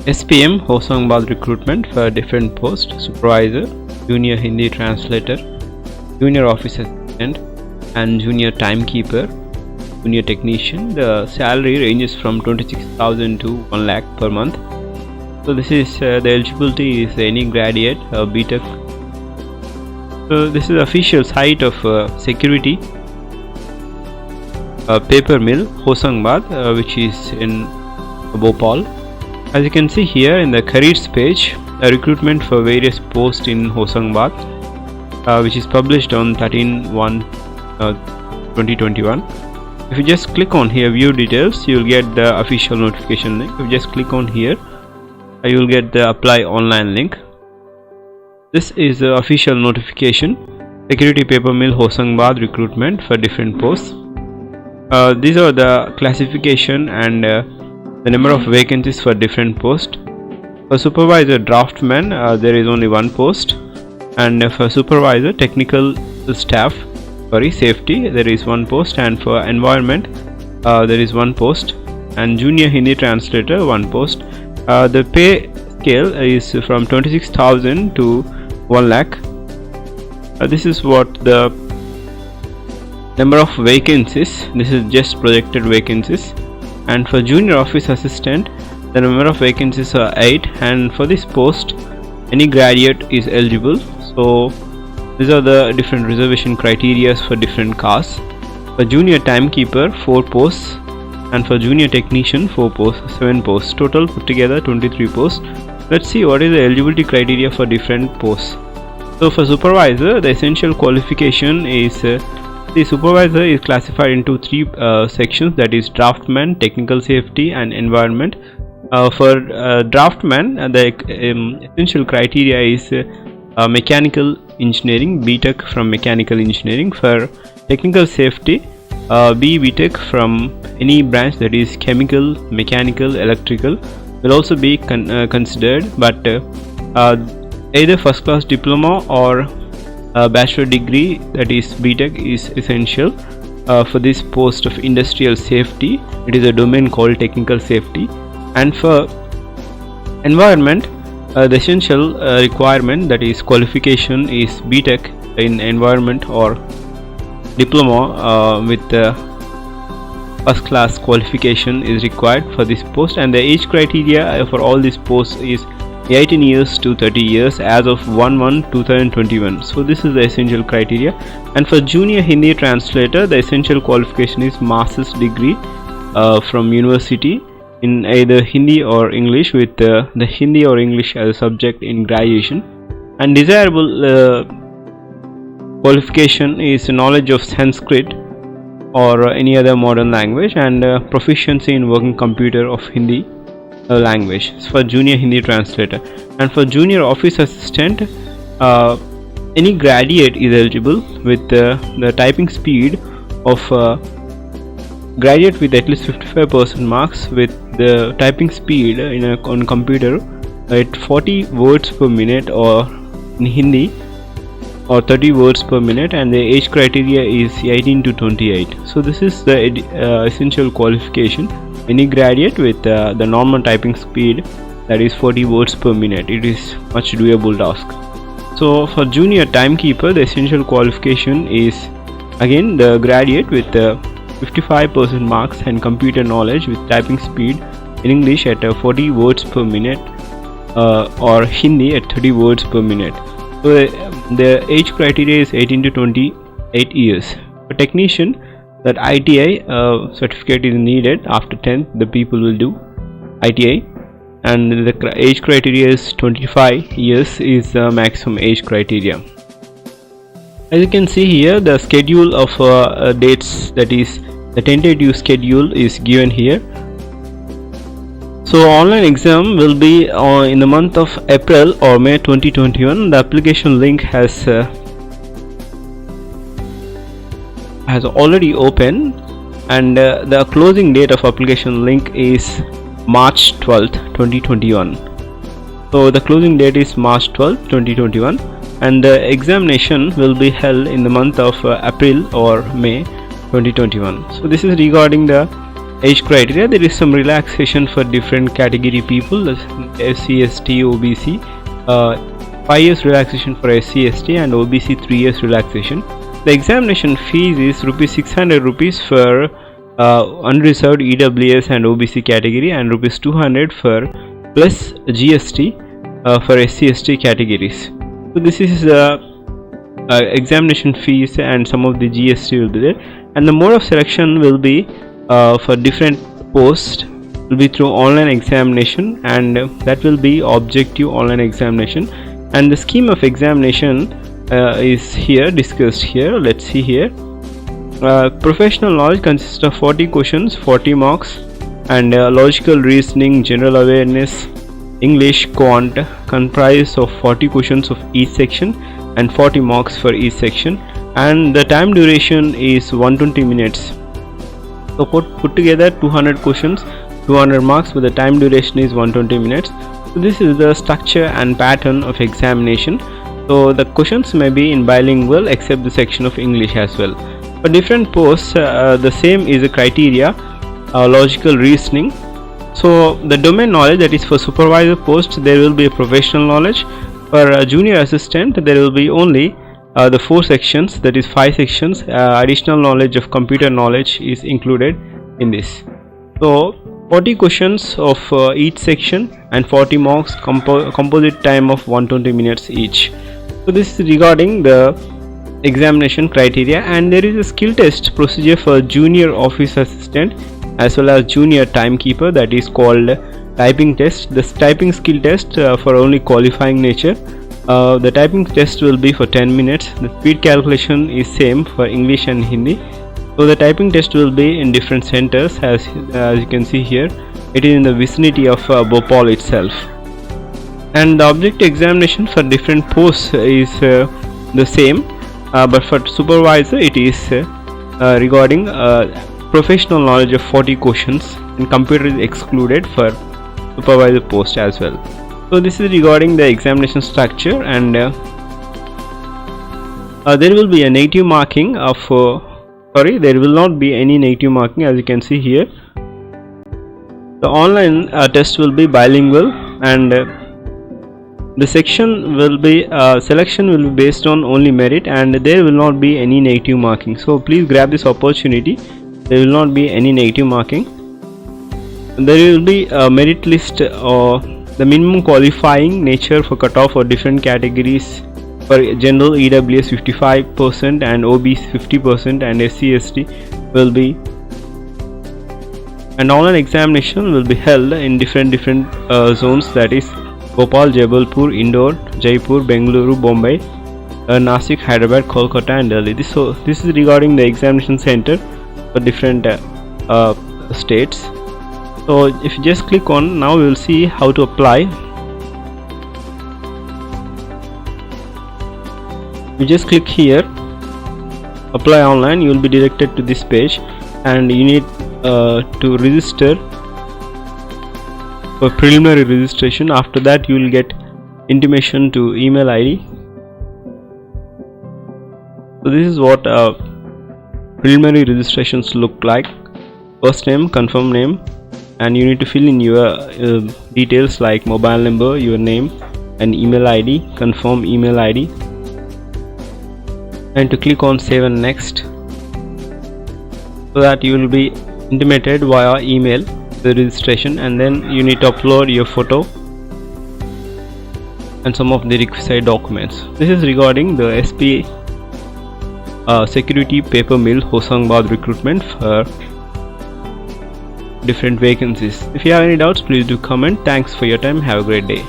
SPM Hosangabad recruitment for different posts: supervisor, junior Hindi translator, junior office assistant, and junior timekeeper, junior technician. The salary ranges from 26,000 to 1 lakh per month. So this is the eligibility is any graduate BTech. So this is the official site of Security Paper Mill Hosangabad, which is in Bhopal. As you can see here in the careers page, a recruitment for various posts in Hosangabad, which is published on 13/1/2021. If you just click on here, view details, you will get the official notification link. If you just click on here, you will get the apply online link. This is the official notification: Security Paper Mill Hosangabad recruitment for different posts. These are the classification and the number of vacancies for different posts. For supervisor draftsman, there is only one post, and for supervisor technical staff, safety, there is one post, and for environment there is one post, and junior Hindi translator one post. The pay scale is from 26,000 to 1 lakh. This is what the number of vacancies. This is just projected vacancies. And for junior office assistant, the number of vacancies are 8, and for this post any graduate is eligible. So these are the different reservation criteria for different castes. For junior timekeeper, 4 posts, and for junior technician, 4 posts, 7 posts. Total put together 23 posts. Let's see what is the eligibility criteria for different posts. So for supervisor, the essential qualification is the supervisor is classified into 3 sections, that is draftsman, technical safety, and environment. For draftsman, the essential criteria is mechanical engineering, BTech from mechanical engineering. For technical safety, BTech from any branch, that is chemical, mechanical, electrical, will also be considered, but either first class diploma or bachelor degree, that is BTech, is essential for this post of industrial safety. It is a domain called technical safety. And for environment, the essential requirement, that is qualification, is BTech in environment or diploma with first class qualification is required for this post. And the age criteria for all these posts is 18 years to 30 years as of 1/1/2021. So this is the essential criteria. And for junior Hindi translator, the essential qualification is master's degree from university in either Hindi or English, with the Hindi or English as a subject in graduation. And desirable qualification is knowledge of Sanskrit or any other modern language, and proficiency in working computer of Hindi language for junior Hindi translator. And for junior office assistant, any graduate is eligible with the typing speed of graduate with at least 55% marks, with the typing speed on computer at 40 words per minute or in Hindi, or 30 words per minute, and the age criteria is 18 to 28. So this is the essential qualification: any graduate with the normal typing speed, that is 40 words per minute. It is much doable task. So for junior timekeeper, the essential qualification is again the graduate with 55% marks and computer knowledge with typing speed in English at 40 words per minute or Hindi at 30 words per minute. So the age criteria is 18 to 28 years. For technician, that ITI certificate is needed. After 10th, the people will do ITI, and the age criteria is 25 years is the maximum age criteria. As you can see here, the schedule of dates, that is the tentative schedule, is given here. So online exam will be in the month of April or May 2021. The application link has already opened, and the closing date of application link is March 12th 2021. So the closing date is March 12th 2021, and the examination will be held in the month of April or May 2021. So this is regarding the age criteria, there is some relaxation for different category people, SC, ST, OBC. 5 years relaxation for SC, ST, and OBC 3 years relaxation. The examination fees is rupees 600 rupees for unreserved EWS and OBC category, and rupees 200 for plus GST for SC, ST categories. So this is examination fees, and some of the GST will be there, and the mode of selection will be for different posts will be through online examination, and that will be objective online examination. And the scheme of examination is here discussed here. Let's see here. Professional knowledge consists of 40 questions, 40 marks, and logical reasoning, general awareness, English, quant comprise of 40 questions of each section and 40 marks for each section, and the time duration is 120 minutes. So put together 200 questions, 200 marks, but the time duration is 120 minutes. So this is the structure and pattern of examination. So the questions may be in bilingual except the section of English as well. For different posts, the same is a criteria, logical reasoning. So the domain knowledge, that is for supervisor post, there will be a professional knowledge. For a junior assistant, there will be only the 4 sections, that is 5 sections. Additional knowledge of computer knowledge is included in this. So 40 questions of each section and 40 marks, composite time of 120 minutes each. So this is regarding the examination criteria, and there is a skill test procedure for junior office assistant as well as junior timekeeper, that is called typing test. This typing skill test for only qualifying nature. The typing test will be for 10 minutes. The speed calculation is same for English and Hindi. So the typing test will be in different centers, as you can see here. It is in the vicinity of Bhopal itself. And the objective examination for different posts is the same, but for supervisor it is regarding professional knowledge of 40 questions, and computer is excluded for supervisor post as well. So this is regarding the examination structure, and there will be a negative marking of there will not be any negative marking, as you can see here. The online test will be bilingual, and the section will be selection will be based on only merit, and there will not be any negative marking. So please grab this opportunity. There will not be any negative marking. There will be a merit list or the minimum qualifying nature for cutoff for different categories. For general, EWS 55% and OBC 50%, and SC ST will be, and online examination will be held in different zones, that is Bhopal, Jabalpur, Indore, Jaipur, Bengaluru, Bombay, Nasik, Hyderabad, Kolkata, and Delhi. This is regarding the examination center for different states. So if you just click on, now we will see how to apply. You just click here, apply online. You will be directed to this page, and you need to register for preliminary registration. After that, you will get intimation to email ID. So this is what preliminary registrations look like. First name, confirm name, and you need to fill in your details like mobile number, your name, and email ID, confirm email ID, and to click on save and next, so that you will be intimated via email the registration. And then you need to upload your photo and some of the requisite documents. This is regarding the SP security paper mill Hosangabad recruitment for different vacancies. If you have any doubts, please do comment. Thanks for your time. Have a great day.